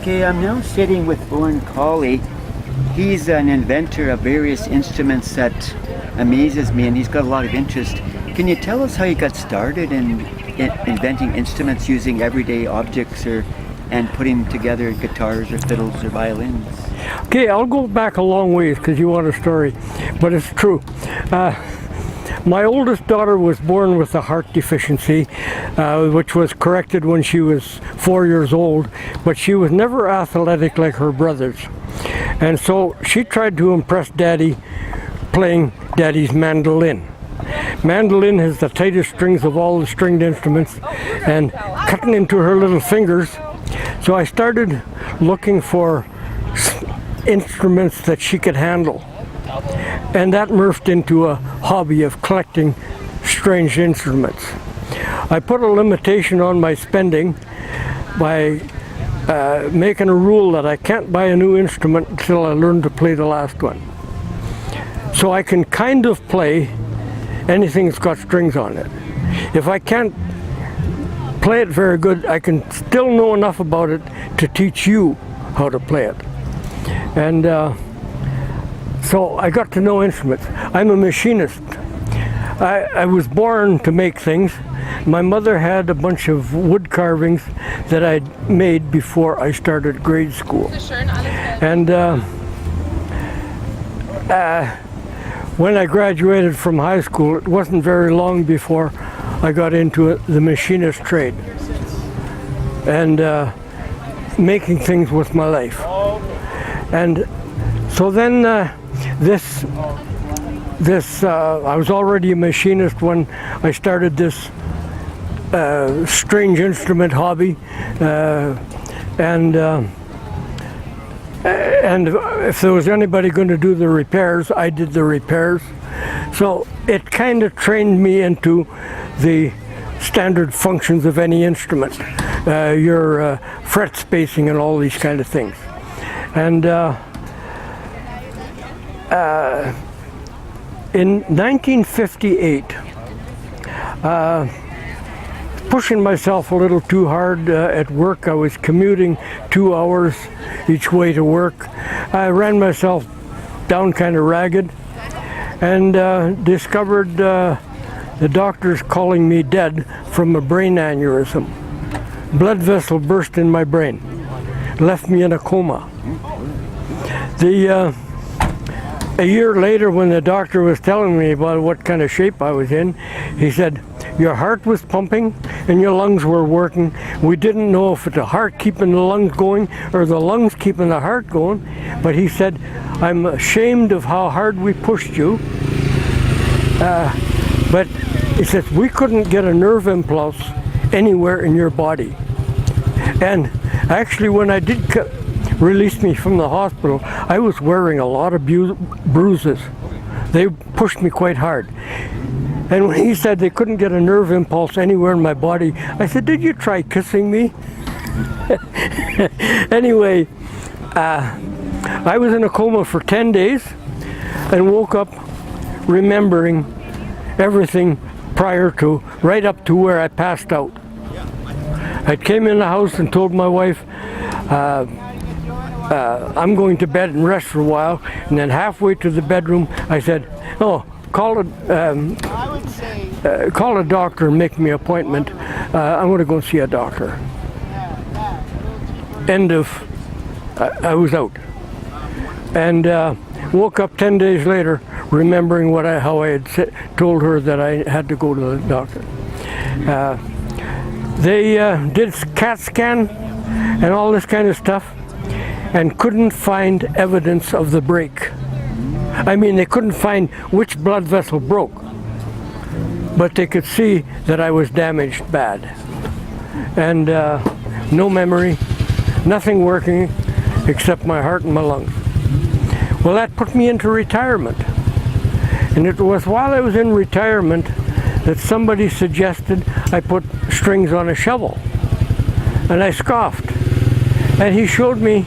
Okay, I'm now sitting with Owen Colley. He's an inventor of various instruments that amazes me, and he's got a lot of interest. Can you tell us how you got started in inventing instruments using everyday objects and putting together guitars or fiddles or violins? Okay, I'll go back a long ways because you want a story, but it's true. My oldest daughter was born with a heart deficiency, which was corrected when she was 4 years old, but she was never athletic like her brothers. And so she tried to impress Daddy playing Daddy's mandolin. Mandolin has the tightest strings of all the stringed instruments and cutting into her little fingers. So I started looking for instruments that she could handle. And that morphed into a hobby of collecting strange instruments. I put a limitation on my spending by making a rule that I can't buy a new instrument until I learn to play the last one. So I can kind of play anything that's got strings on it. If I can't play it very good, I can still know enough about it to teach you how to play it. And so I got to know instruments. I'm a machinist. I was born to make things. My mother had a bunch of wood carvings that I made before I started grade school. And when I graduated from high school, it wasn't very long before I got into the machinist trade and making things with my life. And so then I was already a machinist when I started this strange instrument hobby, and if there was anybody going to do the repairs, I did the repairs. So it kind of trained me into the standard functions of any instrument, your fret spacing and all these kind of things. And in 1958, pushing myself a little too hard at work. I was commuting 2 hours each way to work. I ran myself down kind of ragged and discovered the doctors calling me dead from a brain aneurysm. Blood vessel burst in my brain, left me in a coma. A year later, when the doctor was telling me about what kind of shape I was in, he said, "Your heart was pumping and your lungs were working. We didn't know if it's the heart keeping the lungs going or the lungs keeping the heart going." But he said, "I'm ashamed of how hard we pushed you." But he said, "We couldn't get a nerve impulse anywhere in your body." And actually, when I did release me from the hospital, I was wearing a lot of bruises. They pushed me quite hard. And when he said they couldn't get a nerve impulse anywhere in my body, I said, "Did you try kissing me?" Anyway, I was in a coma for 10 days and woke up remembering everything prior to, right up to where I passed out. I came in the house and told my wife, "I'm going to bed and rest for a while." And then halfway to the bedroom, I said, "Oh, call a doctor and make me an appointment. I'm going to go see a doctor." End of, I was out. And woke up 10 days later remembering how I had told her that I had to go to the doctor. They did CAT scan and all this kind of stuff and couldn't find evidence of the break. I mean, they couldn't find which blood vessel broke, but they could see that I was damaged bad. And no memory, nothing working except my heart and my lungs. Well, that put me into retirement. And it was while I was in retirement that somebody suggested I put strings on a shovel. And I scoffed. And he showed me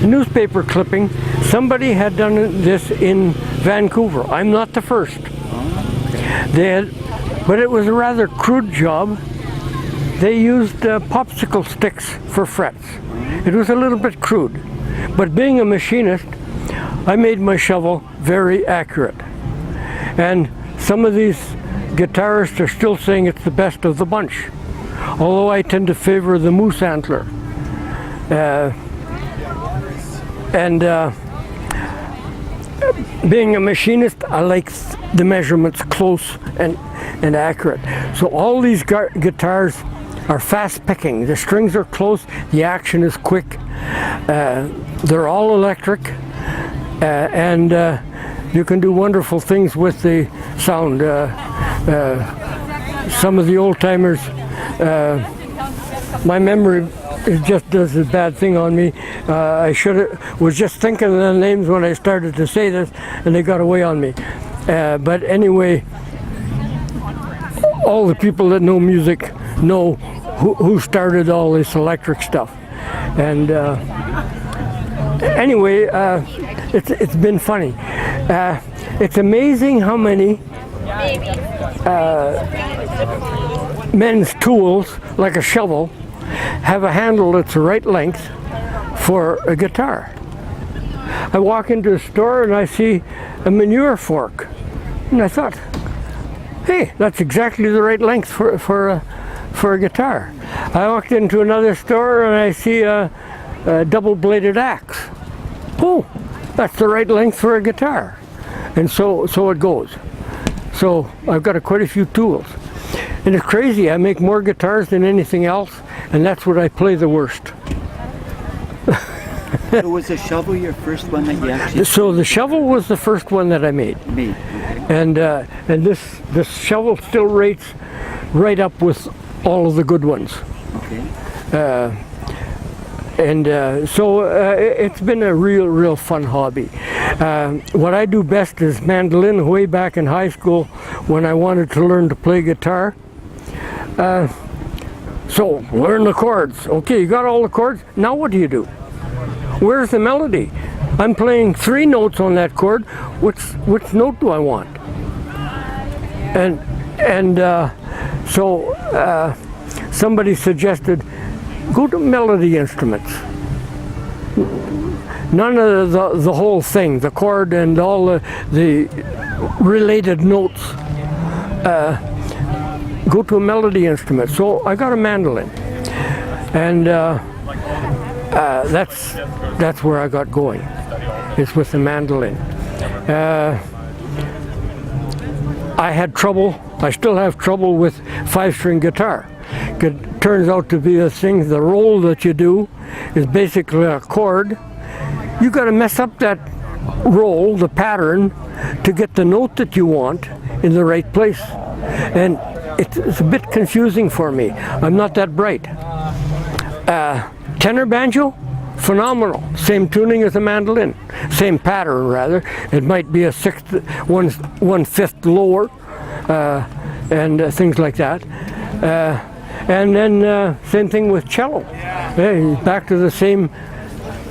a newspaper clipping. Somebody had done this in Vancouver. I'm not the first. But it was a rather crude job. They used popsicle sticks for frets. It was a little bit crude. But being a machinist, I made my shovel very accurate. And some of these guitarists are still saying it's the best of the bunch. Although I tend to favor the moose antler. Being a machinist, I like the measurements close and accurate. So all these guitars are fast picking. The strings are close, the action is quick. They're all electric, and you can do wonderful things with the sound. Some of the old timers, my memory it just does a bad thing on me. I was just thinking of the names when I started to say this, and they got away on me. But anyway, all the people that know music know who started all this electric stuff. And anyway, it's been funny. It's amazing how many men's tools, like a shovel, have a handle that's the right length for a guitar. I walk into a store and I see a manure fork, and I thought, hey, that's exactly the right length for a guitar. I walked into another store and I see a double-bladed axe. Oh, that's the right length for a guitar. And so it goes. So I've got quite a few tools. And it's crazy, I make more guitars than anything else, and that's what I play the worst. So was the shovel your first one that you actually... So the shovel was the first one that I made. And this shovel still rates right up with all of the good ones. Okay. So it's been a real fun hobby. What I do best is mandolin. Way back in high school when I wanted to learn to play guitar. So learn the chords. Okay, you got all the chords. Now what do? Where's the melody? I'm playing 3 notes on that chord. Which note do I want? So somebody suggested, go to melody instruments. None of the whole thing, the chord and all the related notes. Go to a melody instrument. So I got a mandolin, and that's where I got going. It's with the mandolin. I had trouble. I still have trouble with 5-string guitar. It turns out to be a thing. The roll that you do is basically a chord. You got to mess up that roll, the pattern, to get the note that you want in the right place. And it's a bit confusing for me. I'm not that bright. Tenor banjo, phenomenal. Same tuning as a mandolin, same pattern rather. It might be a 1/5 lower, and things like that. And then same thing with cello. Back to the same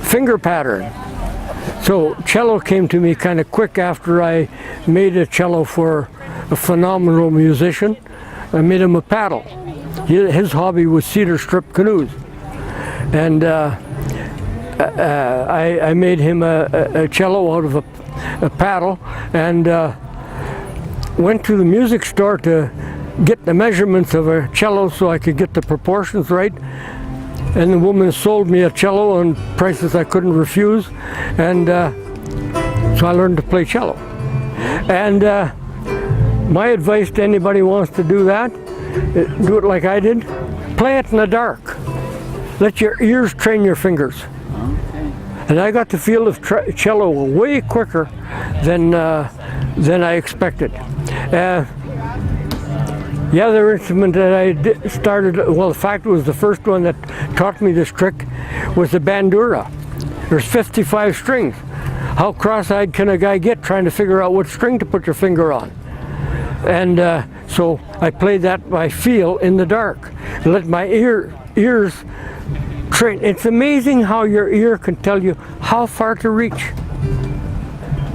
finger pattern. So cello came to me kind of quick after I made a cello for a phenomenal musician. I made him a paddle. His hobby was cedar strip canoes. And I made him a cello out of a paddle, and went to the music store to get the measurements of a cello so I could get the proportions right. And the woman sold me a cello on prices I couldn't refuse, and so I learned to play cello. And my advice to anybody who wants to do that, do it like I did, play it in the dark. Let your ears train your fingers. Okay. And I got to feel the cello way quicker than I expected. The other instrument that I started, well, in fact, it was the first one that taught me this trick, was the bandura. There's 55 strings. How cross-eyed can a guy get trying to figure out what string to put your finger on? And so I played that by feel in the dark. Let my ears train. It's amazing how your ear can tell you how far to reach.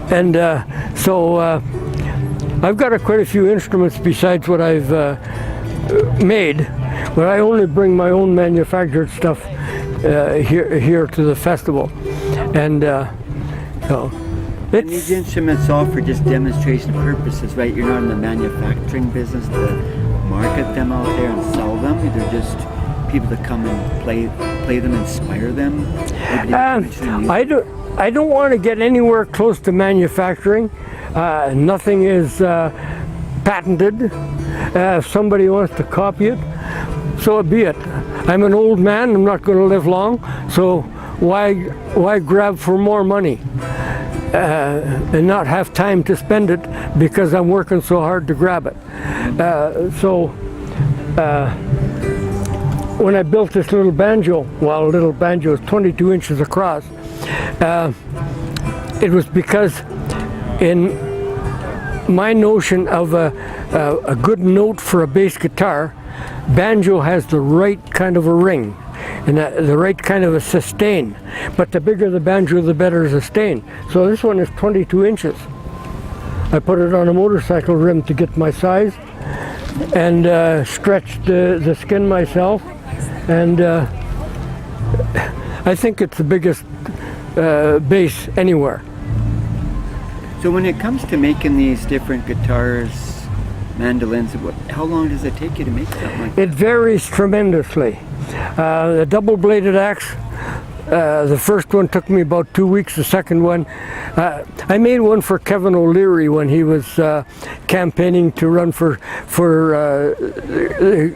And so I've got quite a few instruments besides what I've made, but I only bring my own manufactured stuff here to the festival, and so And these instruments all for just demonstration purposes, right? You're not in the manufacturing business to market them out there and sell them. They're just people that come and play them, inspire them. I don't want to get anywhere close to manufacturing. Nothing is patented. If somebody wants to copy it, so be it. I'm an old man. I'm not going to live long. So why grab for more money and not have time to spend it because I'm working so hard to grab it? When I built this little banjo, well, a little banjo is 22 inches across, it was because in my notion of a good note for a bass guitar, banjo has the right kind of a ring and the right kind of a sustain. But the bigger the banjo, the better the sustain. So this one is 22 inches. I put it on a motorcycle rim to get my size and stretched the skin myself. And I think it's the biggest bass anywhere. So when it comes to making these different guitars, mandolins, how long does it take you to make something like that? It varies tremendously. The double-bladed axe, the first one took me about 2 weeks. The second one, I made one for Kevin O'Leary when he was campaigning to run for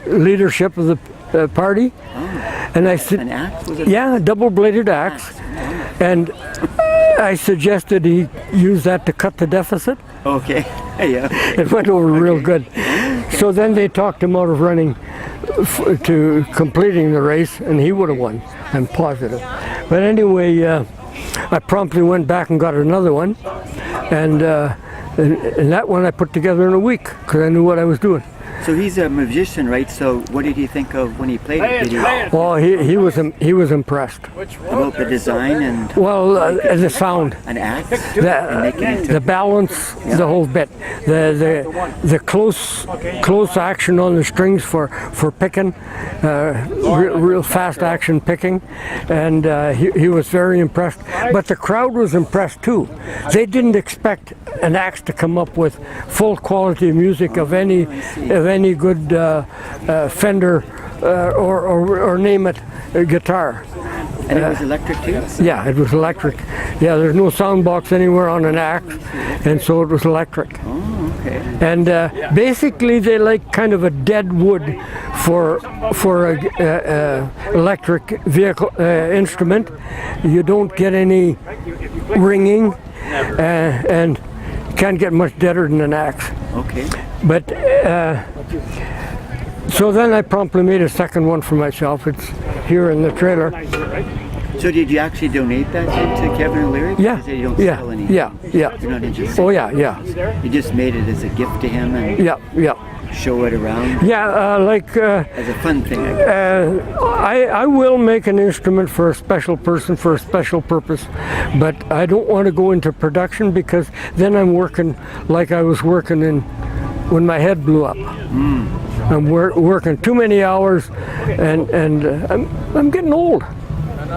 leadership of the party. Oh, and I said, an axe? Was it? yeah, a double-bladed axe. And I suggested he use that to cut the deficit. Okay. Yeah. It went over real good. So then they talked him out of running to completing the race, and he would have won, I'm positive. But anyway, I promptly went back and got another one, and that one I put together in a week because I knew what I was doing. So he's a musician, right? So what did he think of when he played it? Did he Well, he was impressed. about the design and Well, the sound, an axe and make it into the balance, the whole bit, the close action on the strings for picking, real fast action picking, and he was very impressed. But the crowd was impressed too. They didn't expect an axe to come up with full quality music of any good Fender or name it guitar. and it was electric too? Yeah, it was electric. Yeah, there's no sound box anywhere on an axe, and so it was electric. Oh, okay. And basically, they like kind of a dead wood for a electric vehicle instrument. You don't get any ringing, and can't get much deader than an axe. Okay. But so then I promptly made a second one for myself. It's here in the trailer. So did you actually donate that then to Kevin O'Leary? Yeah, Because you don't yeah, sell any. yeah. You're not interested. Oh yeah. You just made it as a gift to him and Yeah. show it around As as a fun thing, I guess. I will make an instrument for a special person for a special purpose, but I don't want to go into production because then I'm working like I was working when my head blew up. I'm working too many hours, and I'm getting old.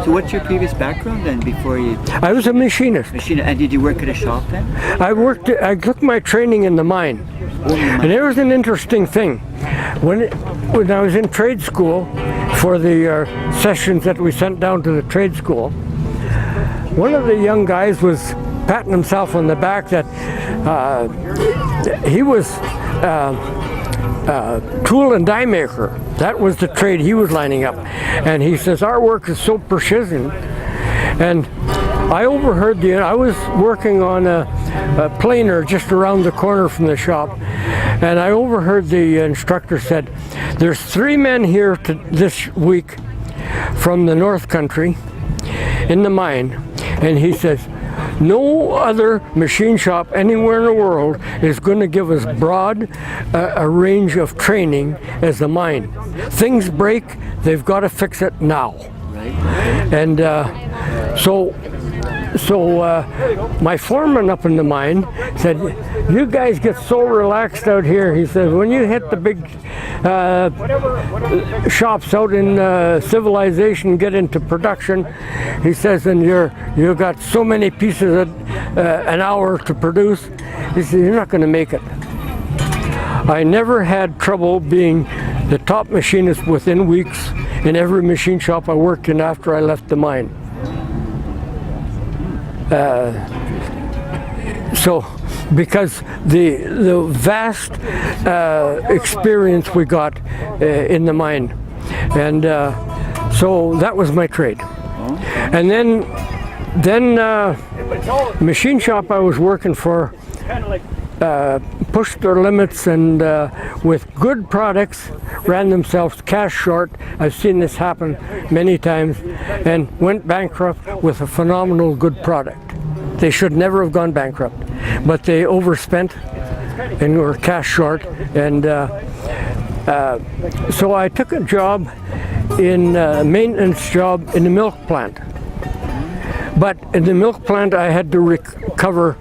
So what's your previous background then before you I was a machinist. and did you work at a shop then? I took my training in the mine. And there was an interesting thing. When I was in trade school for the sessions that we sent down to the trade school, one of the young guys was patting himself on the back that he was tool and die maker. That was the trade he was lining up. And he says, our work is so precision. And I overheard I was working on a planer just around the corner from the shop, and I overheard the instructor said, there's 3 men here this week from the North Country in the mine, and he says, no other machine shop anywhere in the world is going to give us broad a range of training as the mine. Things break, they've got to fix it now. Right. And so my foreman up in the mine said, You guys get so relaxed out here, he says. When you hit the big shops out in civilization, get into production, he says, and you got so many pieces an hour to produce, he says, you're not going to make it. I never had trouble being the top machinist within weeks in every machine shop I worked in after I left the mine. So, because the vast experience we got in the mine, and so that was my trade. And then machine shop I was working for pushed their limits and with good products ran themselves cash short. I've seen this happen many times, and went bankrupt with a phenomenal good product. They should never have gone bankrupt, but they overspent and were cash short. And so I took a job in a maintenance job in the milk plant. But in the milk plant I had to recover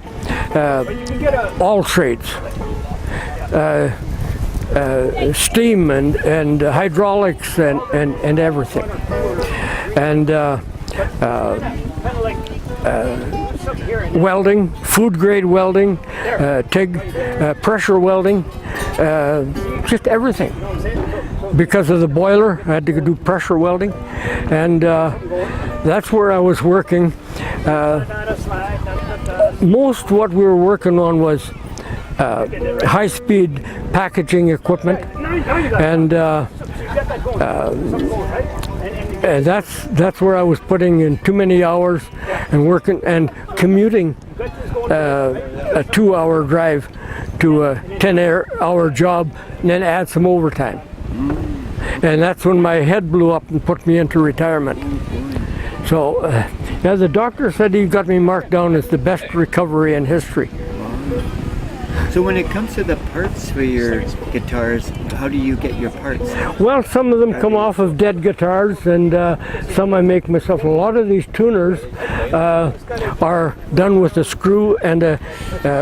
all trades, steam and hydraulics and everything. And welding, food grade welding, TIG, pressure welding, just everything. Because of the boiler, I had to do pressure welding, and that's where I was working. Most what we were working on was high-speed packaging equipment, and that's where I was putting in too many hours and working and commuting a 2-hour drive to a 10-hour job, and then add some overtime. And that's when my head blew up and put me into retirement. So, yeah, the doctor said he got me marked down as the best recovery in history. So when it comes to the parts for your guitars, how do you get your parts? Well, some of them come off of dead guitars, and some I make myself. A lot of these tuners are done with a screw and a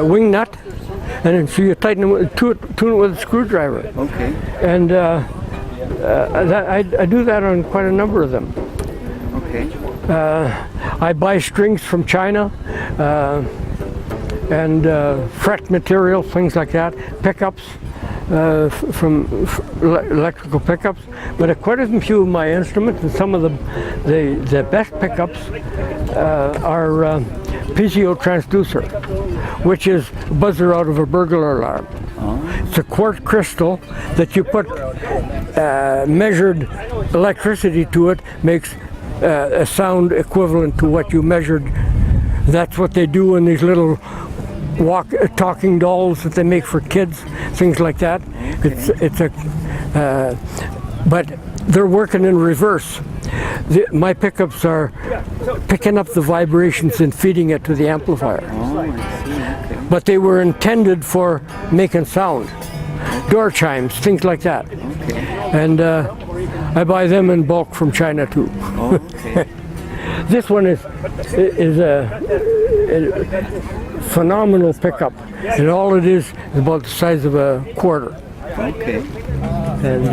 wing nut, and then so you tighten them, tune it with a screwdriver. Okay. And I do that on quite a number of them. Okay. I buy strings from China. And fret material, things like that, pickups from electrical pickups. But quite a few of my instruments, and some of the best pickups are PCO transducer, which is a buzzer out of a burglar alarm. It's a quartz crystal that you put measured electricity to it, makes a sound equivalent to what you measured. That's what they do in these little talking dolls that they make for kids, things like that. But they're working in reverse. My pickups are picking up the vibrations and feeding it to the amplifier. Oh, I see. Okay. But they were intended for making sound, door chimes, things like that. Okay. And I buy them in bulk from China too. Oh, okay. This one is a phenomenal pickup, and all it is about the size of a quarter. Okay. And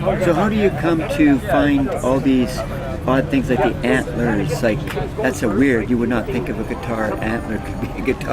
So how do you come to find all these odd things like the antlers? Like, that's a weird, you would not think of a guitar antler could be a guitar.